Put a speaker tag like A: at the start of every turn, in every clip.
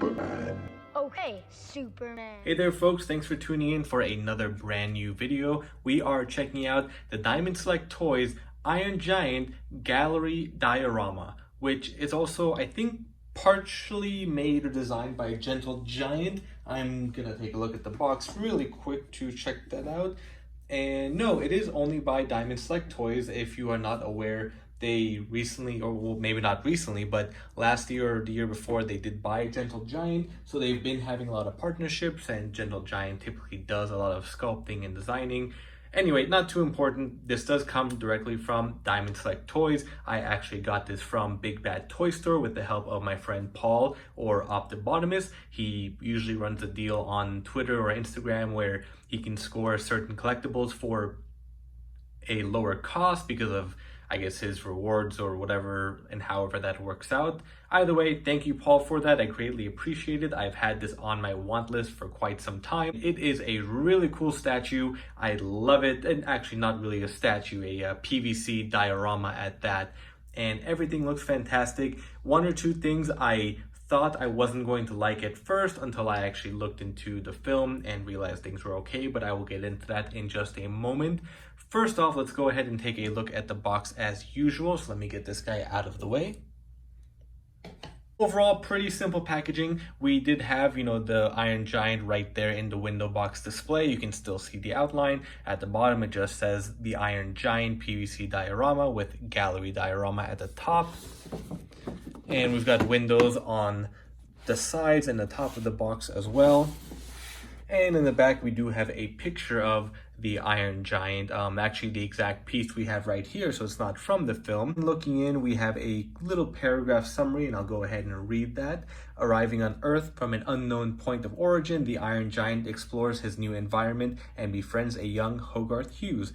A: Superman.
B: Okay, Superman.
C: Hey there folks, thanks for tuning in for another brand new video. We are checking out the Diamond Select Toys Iron Giant Gallery Diorama, which is also, I think, partially made or designed by Gentle Giant. I'm gonna take a look at the box really quick to check that out. And no, it is only by Diamond Select Toys. If you are not aware, they recently, or well, maybe not recently, but last year or the year before, they did buy Gentle Giant. So they've been having a lot of partnerships, and Gentle Giant typically does a lot of sculpting and designing. Anyway, not too important. This does come directly from Diamond Select Toys. I actually got this from Big Bad Toy Store with the help of my friend Paul, or Optibotimus. He usually runs a deal on Twitter or Instagram where he can score certain collectibles for a lower cost because of, I guess, his rewards or whatever, and however that works out. Either way, thank you, Paul, for that. I greatly appreciate it. I've had this on my want list for quite some time. It is a really cool statue. I love it. And actually not really a statue, a PVC diorama at that. And everything looks fantastic. One or two things I thought I wasn't going to like at first until I actually looked into the film and realized things were okay, but I will get into that in just a moment. First off, let's go ahead and take a look at the box as usual. So let me get this guy out of the way. Overall, pretty simple packaging. We did have, the Iron Giant right there in the window box display. You can still see the outline. At the bottom, it just says the Iron Giant PVC diorama with gallery diorama at the top. And we've got windows on the sides and the top of the box as well. And in the back, we do have a picture of the Iron Giant, actually the exact piece we have right here, so it's not from the film. Looking in, we have a little paragraph summary, and I'll go ahead and read that. Arriving on Earth from an unknown point of origin, the Iron Giant explores his new environment and befriends a young Hogarth Hughes.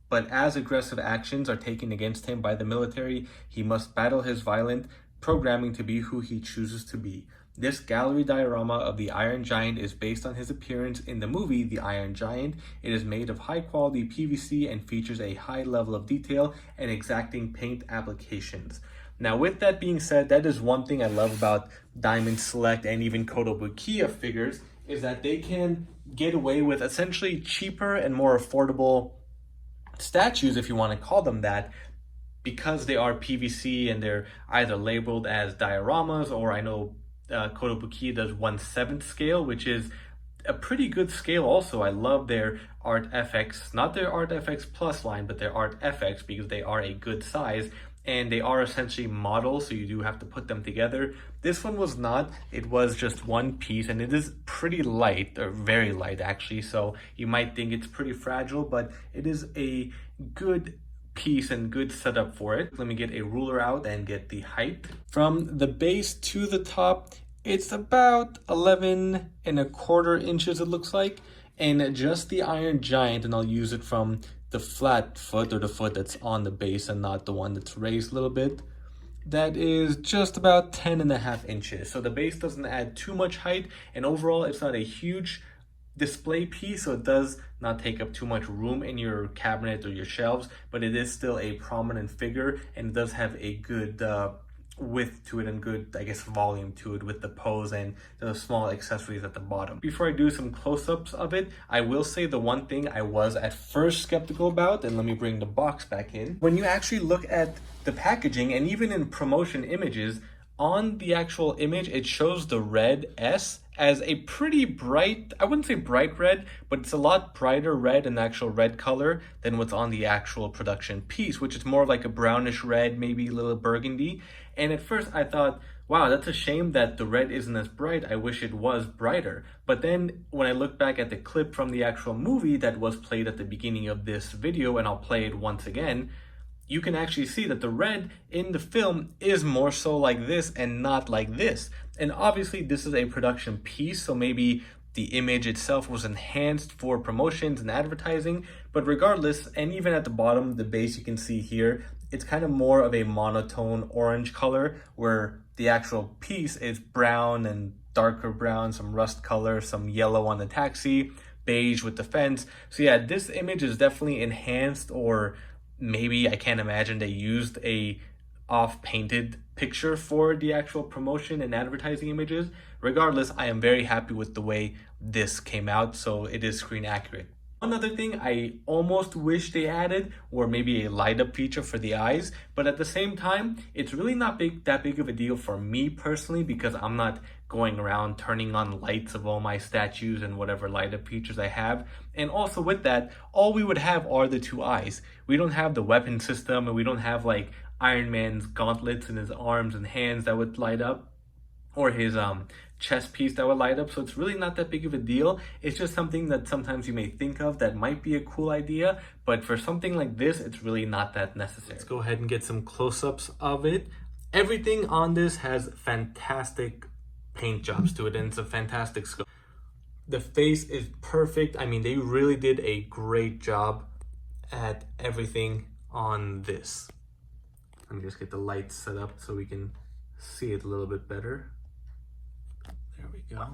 C: But as aggressive actions are taken against him by the military, he must battle his violent programming to be who he chooses to be. This gallery diorama of the Iron Giant is based on his appearance in the movie The Iron Giant. It is made of high-quality PVC and features a high level of detail and exacting paint applications. Now, with that being said, that is one thing I love about Diamond Select and even Kotobukiya figures, is that they can get away with essentially cheaper and more affordable statues, if you want to call them that, because they are PVC and they're either labeled as dioramas, or I know Kotobukiya does 1/7 scale, which is a pretty good scale also. I love their Art FX, not their Art FX Plus line, but their Art FX, because they are a good size and they are essentially models, so you do have to put them together. This one was not. It was just one piece, and it is pretty light, or very light actually, so you might think it's pretty fragile, but it is a good piece and good setup for it. Let me get a ruler out and get the height. From the base to the top, it's about 11¼ inches, it looks like. And just the Iron Giant, and I'll use it from the flat foot, or the foot that's on the base and not the one that's raised a little bit, that is just about 10½ inches. So the base doesn't add too much height, and overall it's not a huge display piece, so it does not take up too much room in your cabinet or your shelves, but it is still a prominent figure, and it does have a good width to it and good, I guess, volume to it with the pose and the small accessories at the bottom. Before I do some close-ups of it, I will say the one thing I was at first skeptical about, and let me bring the box back in. When you actually look at the packaging, and even in promotion images, on the actual image, it shows the red S as a pretty bright, I wouldn't say bright red, but it's a lot brighter red in actual red color than what's on the actual production piece, which is more like a brownish red, maybe a little burgundy. And at first I thought, wow, that's a shame that the red isn't as bright. I wish it was brighter. But then when I look back at the clip from the actual movie that was played at the beginning of this video, and I'll play it once again, you can actually see that the red in the film is more so like this and not like this. And obviously this is a production piece, so maybe the image itself was enhanced for promotions and advertising, but regardless, and even at the bottom, the base you can see here, it's kind of more of a monotone orange color, where the actual piece is brown and darker brown, some rust color, some yellow on the taxi, beige with the fence. So yeah, this image is definitely enhanced, or maybe I can't imagine they used a off painted picture for the actual promotion and advertising images. Regardless, I am very happy with the way this came out, so it is screen accurate. One other thing I almost wish they added were maybe a light up feature for the eyes, but at the same time, it's really not that big of a deal for me personally, because I'm not going around turning on lights of all my statues and whatever light up features I have. And also with that, all we would have are the two eyes. We don't have the weapon system, and we don't have like Iron Man's gauntlets in his arms and hands that would light up, or his chest piece that would light up. So it's really not that big of a deal. It's just something that sometimes you may think of that might be a cool idea, but for something like this, it's really not that necessary. Let's go ahead and get some close-ups of it. Everything on this has fantastic paint jobs to it, and it's a fantastic scope. The face is perfect. I mean, they really did a great job at everything on this. Let me just get the lights set up so we can see it a little bit better. There we go.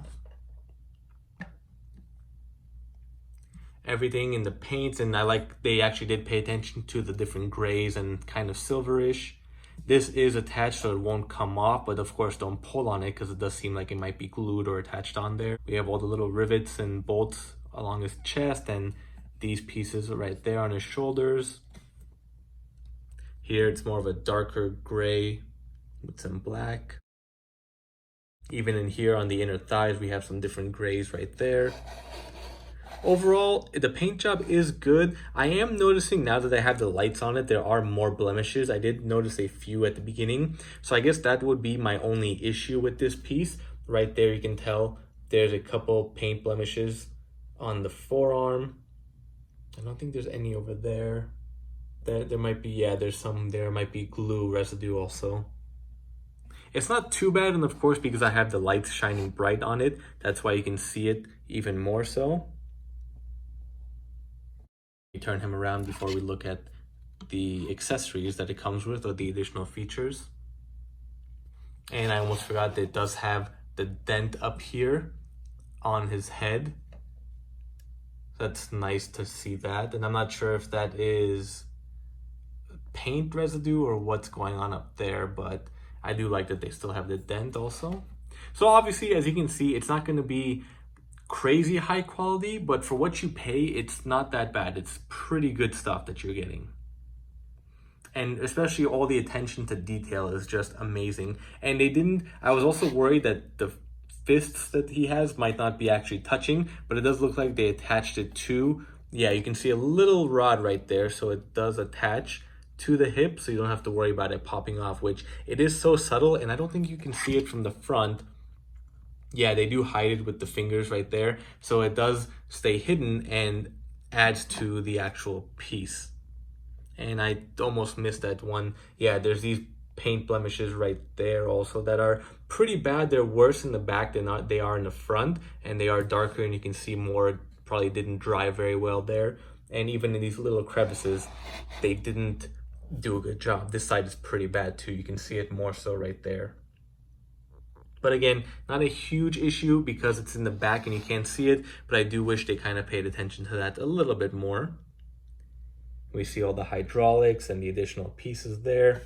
C: Everything in the paints, and I like they actually did pay attention to the different grays and kind of silverish. This is attached so it won't come off, but of course don't pull on it because it does seem like it might be glued or attached on there. We have all the little rivets and bolts along his chest, and these pieces right there on his shoulders. Here it's more of a darker gray with some black. Even in here on the inner thighs, we have some different grays right there. Overall, the paint job is good. I am noticing now that I have the lights on it, there are more blemishes. I did notice a few at the beginning. So I guess that would be my only issue with this piece. Right there, you can tell there's a couple paint blemishes on the forearm. I don't think there's any over there. There might be, yeah, there's some there. Might be glue residue also. It's not too bad, and of course, because I have the lights shining bright on it, that's why you can see it even more so. We turn him around before we look at the accessories that it comes with, or the additional features. And I almost forgot that it does have the dent up here on his head. That's nice to see that, and I'm not sure if that is paint residue or what's going on up there, but I do like that they still have the dent also. So obviously, as you can see, it's not going to be crazy high quality, but for what you pay, it's not that bad. It's pretty good stuff that you're getting. And especially all the attention to detail is just amazing. And I was also worried that the fists that he has might not be actually touching, but it does look like they attached it to, yeah, you can see a little rod right there, so it does attach to the hip, so you don't have to worry about it popping off, which it is so subtle, and I don't think you can see it from the front. Yeah, they do hide it with the fingers right there, so it does stay hidden and adds to the actual piece. And I almost missed that one. Yeah, there's these paint blemishes right there also that are pretty bad. They're worse in the back than they are in the front, and they are darker, and you can see more. Probably didn't dry very well there. And even in these little crevices, they didn't do a good job. This side is pretty bad too. You can see it more so right there. But again, not a huge issue because it's in the back and you can't see it, but I do wish they kind of paid attention to that a little bit more. We see all the hydraulics and the additional pieces there.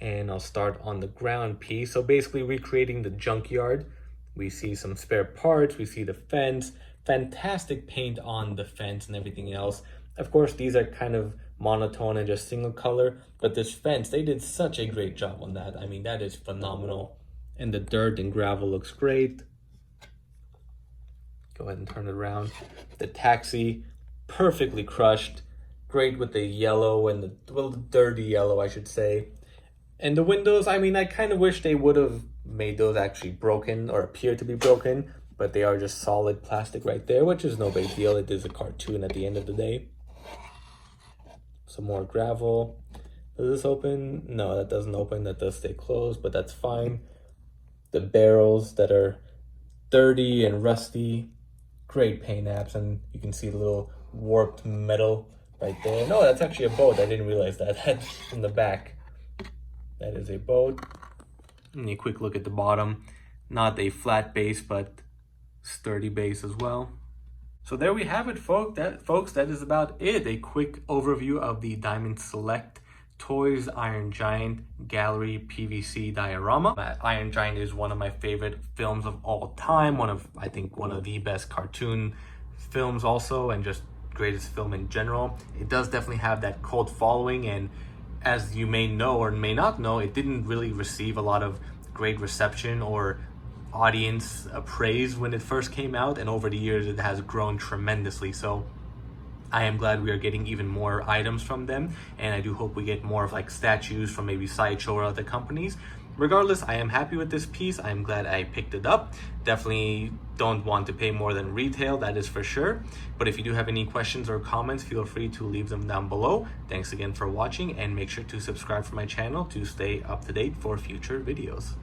C: And I'll start on the ground piece. So basically recreating the junkyard. We see some spare parts, we see the fence, fantastic paint on the fence and everything else. Of course, these are kind of monotone and just single color, but this fence, they did such a great job on that. I mean, that is phenomenal. And the dirt and gravel looks great. Go ahead and turn it around. The taxi, perfectly crushed. Great with the yellow and the dirty yellow, I should say. And the windows, I mean, I kind of wish they would have made those actually broken or appear to be broken, but they are just solid plastic right there, which is no big deal. It is a cartoon at the end of the day. Some more gravel. Does this open? No, that doesn't open. That does stay closed, but that's fine. The barrels that are dirty and rusty. Great paint apps, and you can see the little warped metal right there. No, that's actually a boat. I didn't realize that. That's in the back. That is a boat. And a quick look at the bottom. Not a flat base, but sturdy base as well. So there we have it, folks. That is about it. A quick overview of the Diamond Select Toys Iron Giant Gallery PVC Diorama. Iron Giant is one of my favorite films of all time. I think one of the best cartoon films also, and just greatest film in general. It does definitely have that cult following, and as you may know or may not know, it didn't really receive a lot of great reception or audience praise when it first came out, and over the years it has grown tremendously. So I am glad we are getting even more items from them, and I do hope we get more of like statues from maybe Sideshow or other companies. Regardless, I am happy with this piece. I am glad I picked it up. Definitely don't want to pay more than retail, that is for sure. But if you do have any questions or comments, feel free to leave them down below. Thanks again for watching, and make sure to subscribe for my channel to stay up to date for future videos.